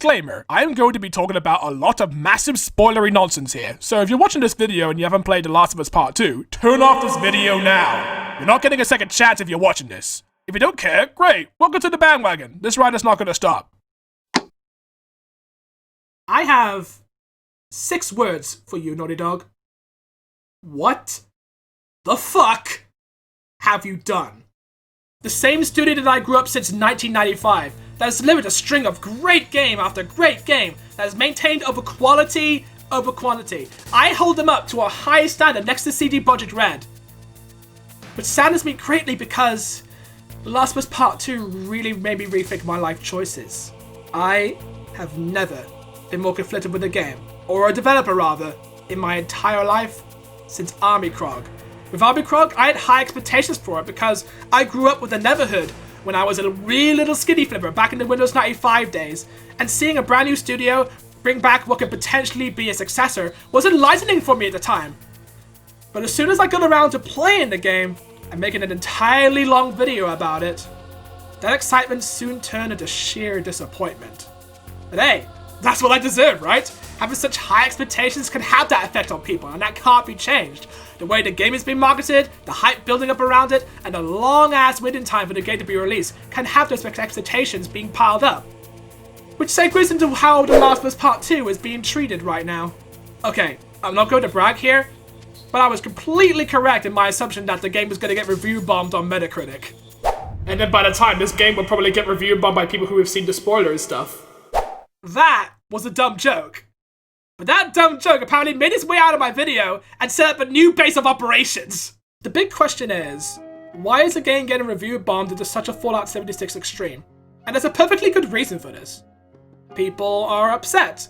Disclaimer, I am going to be talking about a lot of massive spoilery nonsense here, so if you're watching this video and you haven't played The Last of Us Part 2, turn off this video now. You're not getting a second chance if you're watching this. If you don't care, great, welcome to the bandwagon. This ride is not going to stop. I have 6 words for you, Naughty Dog. What the fuck have you done? The same studio that I grew up since 1995, that has delivered a string of great game after great game, that has maintained over quality over quantity. I hold them up to a high standard next to CD Projekt Red. Which saddens me greatly because The Last of Us Part 2 really made me rethink my life choices. I have never been more conflicted with a game, or a developer rather, in my entire life since Army Krog. With Army Krog, I had high expectations for it because I grew up with the Neverhood when I was a wee little skinny flipper back in the Windows 95 days, and seeing a brand new studio bring back what could potentially be a successor was enlightening for me at the time. But as soon as I got around to playing the game and making an entirely long video about it, that excitement soon turned into sheer disappointment. But hey, that's what I deserve, right? Having such high expectations can have that effect on people, and that can't be changed. The way the game is being marketed, the hype building up around it, and the long-ass waiting time for the game to be released can have those expectations being piled up. Which segues into how The Last of Us Part 2 is being treated right now. Okay, I'm not going to brag here, but I was completely correct in my assumption that the game was going to get review bombed on Metacritic. And then by the time, this game would probably get review bombed by people who have seen the spoilers stuff. That was a dumb joke. But that dumb joke apparently made its way out of my video and set up a new base of operations. The big question is, why is the game getting review bombed into such a Fallout 76 extreme? And there's a perfectly good reason for this. People are upset.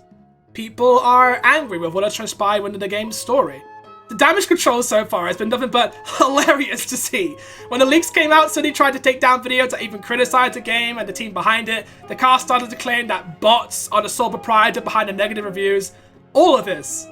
People are angry with what has transpired within the game's story. The damage control so far has been nothing but hilarious to see. When the leaks came out, Sony tried to take down videos that even criticized the game and the team behind it. The cast started to claim that bots are the sole proprietor behind the negative reviews. All of this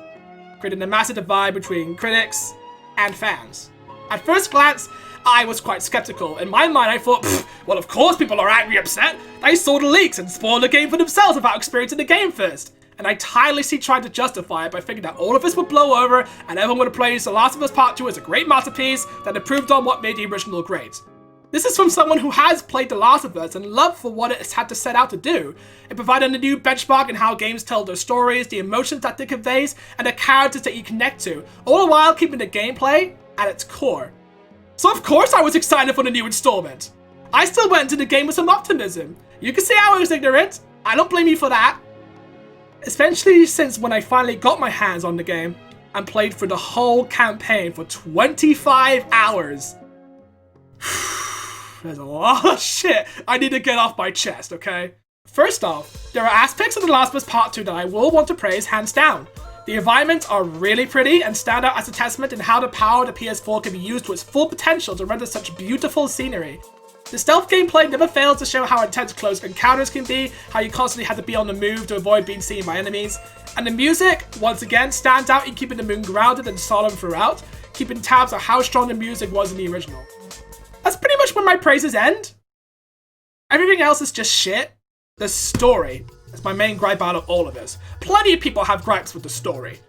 creating a massive divide between critics and fans. At first glance, I was quite skeptical. In my mind, I thought, well, of course people are angry, upset. They saw the leaks and spoiled the game for themselves without experiencing the game first. And I tirelessly tried to justify it by thinking that all of this would blow over and everyone would praise The Last of Us Part 2 as a great masterpiece that improved on what made the original great. This is from someone who has played The Last of Us and loved for what it had to set out to do. It provided a new benchmark in how games tell their stories, the emotions that it conveys, and the characters that you connect to, all the while keeping the gameplay at its core. So of course I was excited for the new installment. I still went into the game with some optimism. You can say I was ignorant, I don't blame you for that. Especially since when I finally got my hands on the game and played through the whole campaign for 25 hours. There's a lot of shit I need to get off my chest, okay? First off, there are aspects of The Last of Us Part 2 that I will want to praise hands down. The environments are really pretty and stand out as a testament in how the power of the PS4 can be used to its full potential to render such beautiful scenery. The stealth gameplay never fails to show how intense close encounters can be, how you constantly have to be on the move to avoid being seen by enemies. And the music, once again, stands out in keeping the mood grounded and solemn throughout, keeping tabs on how strong the music was in the original. That's pretty much where my praises end. Everything else is just shit. The story is my main gripe out of all of this. Plenty of people have gripes with the story.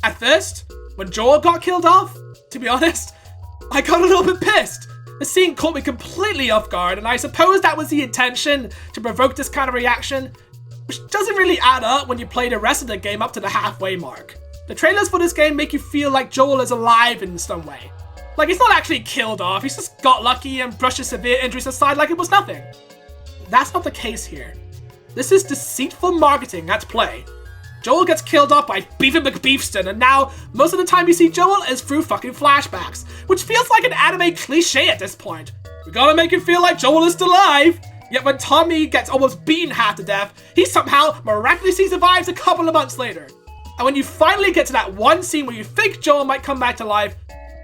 At first, when Joel got killed off, to be honest, I got a little bit pissed. The scene caught me completely off guard, and I suppose that was the intention, to provoke this kind of reaction, which doesn't really add up when you play the rest of the game up to the halfway mark. The trailers for this game make you feel like Joel is alive in some way. Like he's not actually killed off, he's just got lucky and brushed his severe injuries aside like it was nothing. That's not the case here. This is deceitful marketing at play. Joel gets killed off by Beefy McBeefston, and now most of the time you see Joel is through fucking flashbacks, which feels like an anime cliche at this point. We gotta make it feel like Joel is still alive, yet when Tommy gets almost beaten half to death, he somehow miraculously survives a couple of months later. And when you finally get to that one scene where you think Joel might come back to life,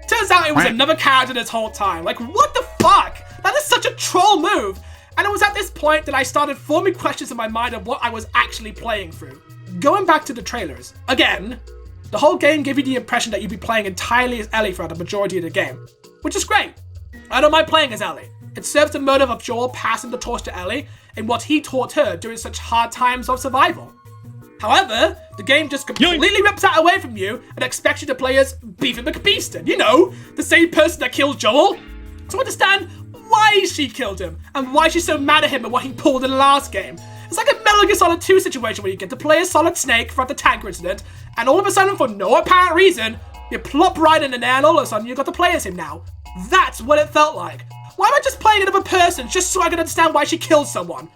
turns out it was another character this whole time. Like, what the fuck? That is such a troll move. And it was at this point that I started forming questions in my mind of what I was actually playing through. Going back to the trailers, again, the whole game gave you the impression that you'd be playing entirely as Ellie throughout the majority of the game, which is great. I don't mind playing as Ellie. It serves the motive of Joel passing the torch to Ellie and what he taught her during such hard times of survival. However, the game just completely rips that away from you and expects you to play as Beefy McBeaston. You know, the same person that killed Joel. To understand why she killed him and why she's so mad at him and what he pulled in the last game. It's like a Metal Gear Solid 2 situation where you get to play as Solid Snake throughout the tanker incident, and all of a sudden, for no apparent reason, you plop right in there and all of a sudden you got to play as him now. That's what it felt like. Why am I just playing another person just so I can understand why she killed someone?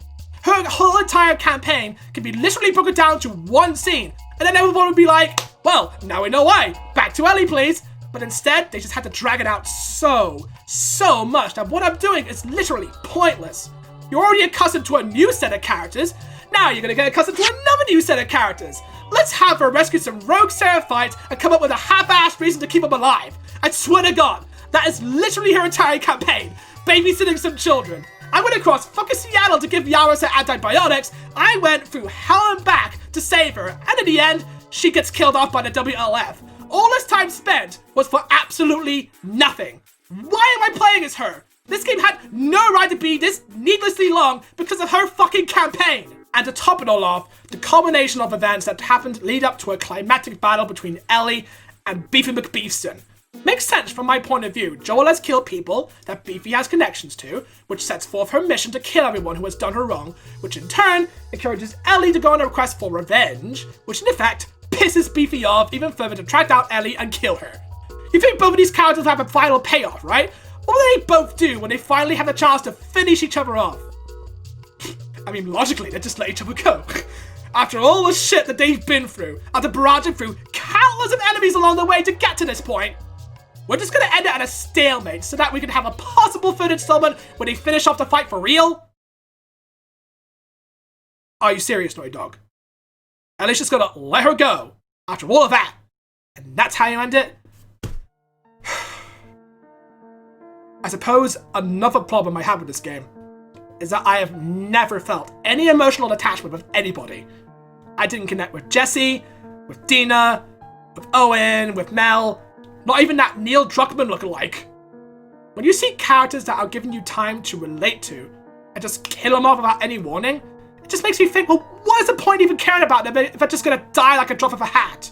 Her whole entire campaign can be literally broken down to one scene, and then everyone would be like, well, now we know why. Back to Ellie, please. But instead, they just had to drag it out so much that what I'm doing is literally pointless. You're already accustomed to a new set of characters. Now you're gonna get accustomed to another new set of characters. Let's have her rescue some rogue Seraphites and come up with a half-assed reason to keep them alive. I swear to God, that is literally her entire campaign. Babysitting some children. I went across fucking Seattle to give Yaris her antibiotics. I went through hell and back to save her. And in the end, she gets killed off by the WLF. All this time spent was for absolutely nothing. Why am I playing as her? This game had no right to be this needlessly long because of her fucking campaign. And to top it all off, the culmination of events that happened lead up to a climactic battle between Ellie and Beefy McBeefston. Makes sense from my point of view. Joel has killed people that Beefy has connections to, which sets forth her mission to kill everyone who has done her wrong, which in turn encourages Ellie to go on a quest for revenge, which in effect pisses Beefy off even further to track down Ellie and kill her. You think both of these characters have a final payoff, right? What will they both do when they finally have the chance to finish each other off? I mean, logically, they just let each other go. After all the shit that they've been through, after barraging through countless of enemies along the way to get to this point, we're just gonna end it at a stalemate so that we can have a possible third installment where they finish off the fight for real? Are you serious, Naughty Dog? Ellie's just gonna let her go after all of that, and that's how you end it? I suppose another problem I have with this game is that I have never felt any emotional attachment with anybody. I didn't connect with Jesse, with Dina, with Owen, with Mel, not even that Neil Druckmann lookalike. When you see characters that are giving you time to relate to and just kill them off without any warning, it just makes me think, well, what is the point even caring about them if they're just gonna die like a drop of a hat?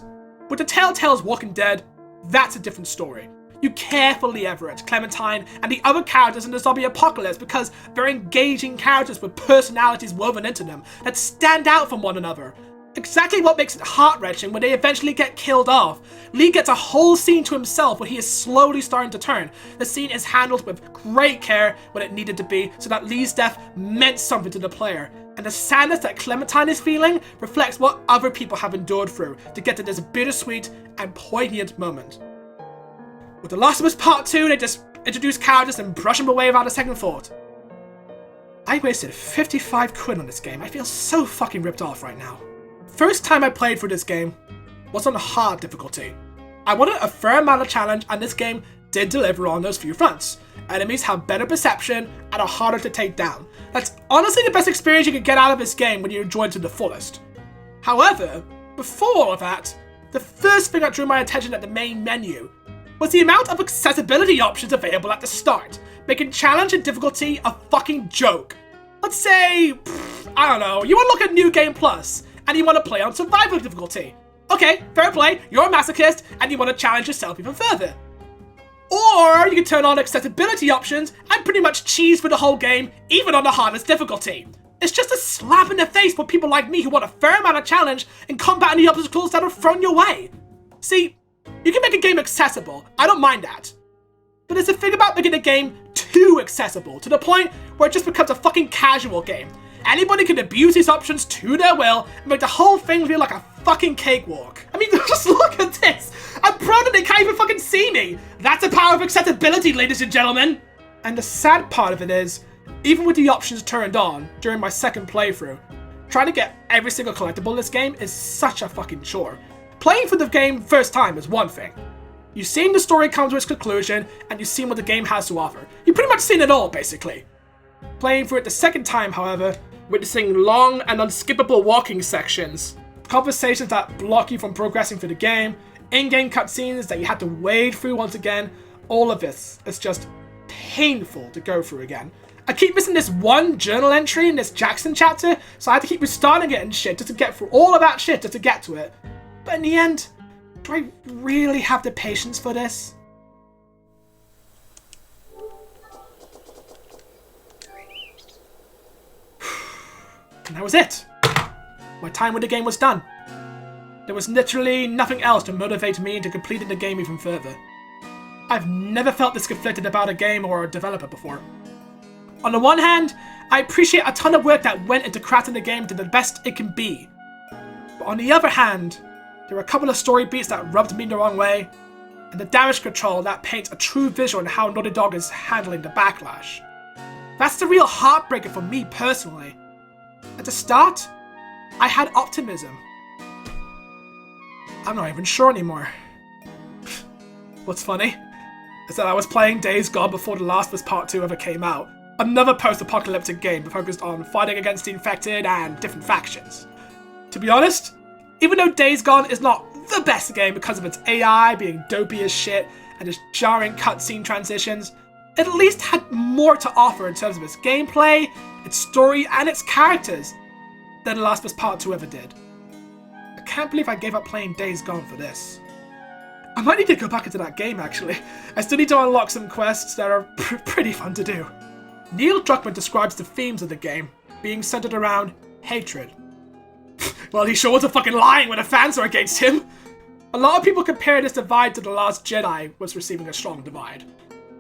With the Telltale's Walking Dead, that's a different story. You care for Lee Everett, Clementine, and the other characters in the zombie apocalypse because they're engaging characters with personalities woven into them that stand out from one another. Exactly what makes it heart-wrenching when they eventually get killed off. Lee gets a whole scene to himself where he is slowly starting to turn. The scene is handled with great care when it needed to be so that Lee's death meant something to the player. And the sadness that Clementine is feeling reflects what other people have endured through to get to this bittersweet and poignant moment. With The Last of Us Part 2, they just introduce characters and brush them away without a second thought. I wasted 55 quid on this game. I feel so fucking ripped off right now. First time I played through this game was on hard difficulty. I wanted a fair amount of challenge, and this game did deliver on those few fronts. Enemies have better perception and are harder to take down. That's honestly the best experience you can get out of this game when you enjoy it to the fullest. However, before all of that, the first thing that drew my attention at the main menu was the amount of accessibility options available at the start, making challenge and difficulty a fucking joke. Let's say, I don't know, you want to look at New Game Plus, and you want to play on survival difficulty. Okay, fair play, you're a masochist, and you want to challenge yourself even further. Or you can turn on accessibility options and pretty much cheese for the whole game, even on the hardest difficulty. It's just a slap in the face for people like me who want a fair amount of challenge and combat any obstacles that are thrown your way. See, you can make a game accessible, I don't mind that. But there's a thing about making a game too accessible, to the point where it just becomes a fucking casual game. Anybody can abuse these options to their will and make the whole thing feel like a fucking cakewalk. I mean, just look at this. I'm proud that they can't even fucking see me. That's the power of accessibility, ladies and gentlemen. And the sad part of it is, even with the options turned on during my second playthrough, trying to get every single collectible in this game is such a fucking chore. Playing for the game first time is one thing. You've seen the story come to its conclusion, and you've seen what the game has to offer. You've pretty much seen it all, basically. Playing for it the second time, however, witnessing long and unskippable walking sections, conversations that block you from progressing through the game, in-game cutscenes that you had to wade through once again, all of this is just painful to go through again. I keep missing this one journal entry in this Jackson chapter, so I had to keep restarting it and shit just to get through all of that shit just to get to it. But in the end, do I really have the patience for this? And that was it. My time with the game was done. There was literally nothing else to motivate me into completing the game even further. I've never felt this conflicted about a game or a developer before. On the one hand, I appreciate a ton of work that went into crafting the game to the best it can be. But on the other hand, there were a couple of story beats that rubbed me the wrong way, and the damage control that paints a true visual on how Naughty Dog is handling the backlash. That's the real heartbreaker for me personally. At the start, I had optimism. I'm not even sure anymore. What's funny is that I was playing Days Gone before The Last of Us Part 2 ever came out. Another post-apocalyptic game focused on fighting against the infected and different factions. To be honest, even though Days Gone is not the best game because of its AI being dopey as shit and its jarring cutscene transitions, it at least had more to offer in terms of its gameplay, its story, and its characters than The Last of Us Part 2 ever did. I can't believe I gave up playing Days Gone for this. I might need to go back into that game actually. I still need to unlock some quests that are pretty fun to do. Neil Druckmann describes the themes of the game being centered around hatred. Well, he sure wasn't fucking lying when the fans are against him. A lot of people compare this divide to The Last Jedi was receiving a strong divide.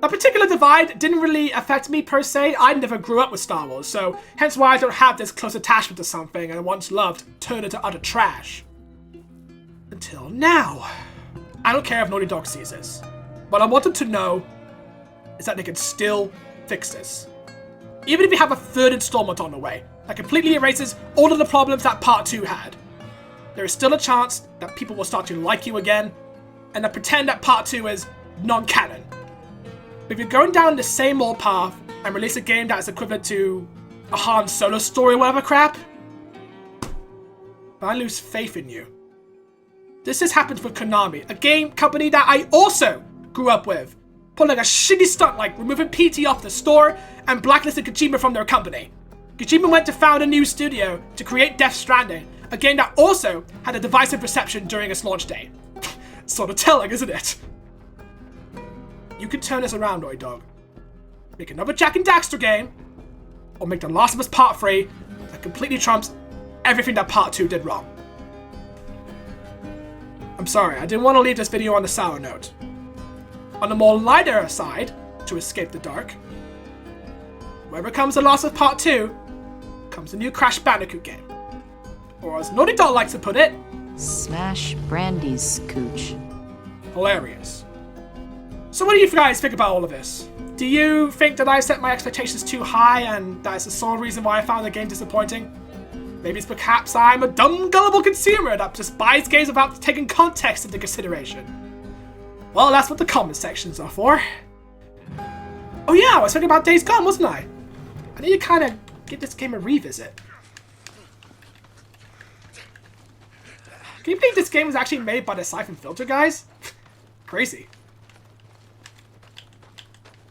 That particular divide didn't really affect me per se. I never grew up with Star Wars, so hence why I don't have this close attachment to something I once loved turned into utter trash. Until now. I don't care if Naughty Dog sees this. What I wanted to know is that they can still fix this. Even if you have a third installment on the way that completely erases all of the problems that Part 2 had, there is still a chance that people will start to like you again and that pretend that Part 2 is non-canon. If you're going down the same old path and release a game that is equivalent to a Han Solo story or whatever crap, I lose faith in you. This has happened with Konami, a game company that I also grew up with, pulling a shitty stunt like removing PT off the store and blacklisting Kojima from their company. Kojima went to found a new studio to create Death Stranding, a game that also had a divisive reception during its launch day. Sort of telling, isn't it? You could turn this around, Naughty Dog. Make another Jak and Daxter game, or make The Last of Us Part 3 that completely trumps everything that Part 2 did wrong. I'm sorry, I didn't want to leave this video on the sour note. On the more lighter side, to escape the dark, wherever comes The Last of Us Part 2, comes a new Crash Bandicoot game. Or as Naughty Dog likes to put it, smash Brandy's cooch. Hilarious. So what do you guys think about all of this? Do you think that I set my expectations too high and that's the sole reason why I found the game disappointing? Maybe it's perhaps I'm a dumb, gullible consumer that just buys games without taking context into consideration. Well, that's what the comment sections are for. Oh yeah, I was thinking about Days Gone, wasn't I? I need to kind of give this game a revisit. Can you believe this game was actually made by the Siphon Filter guys? Crazy.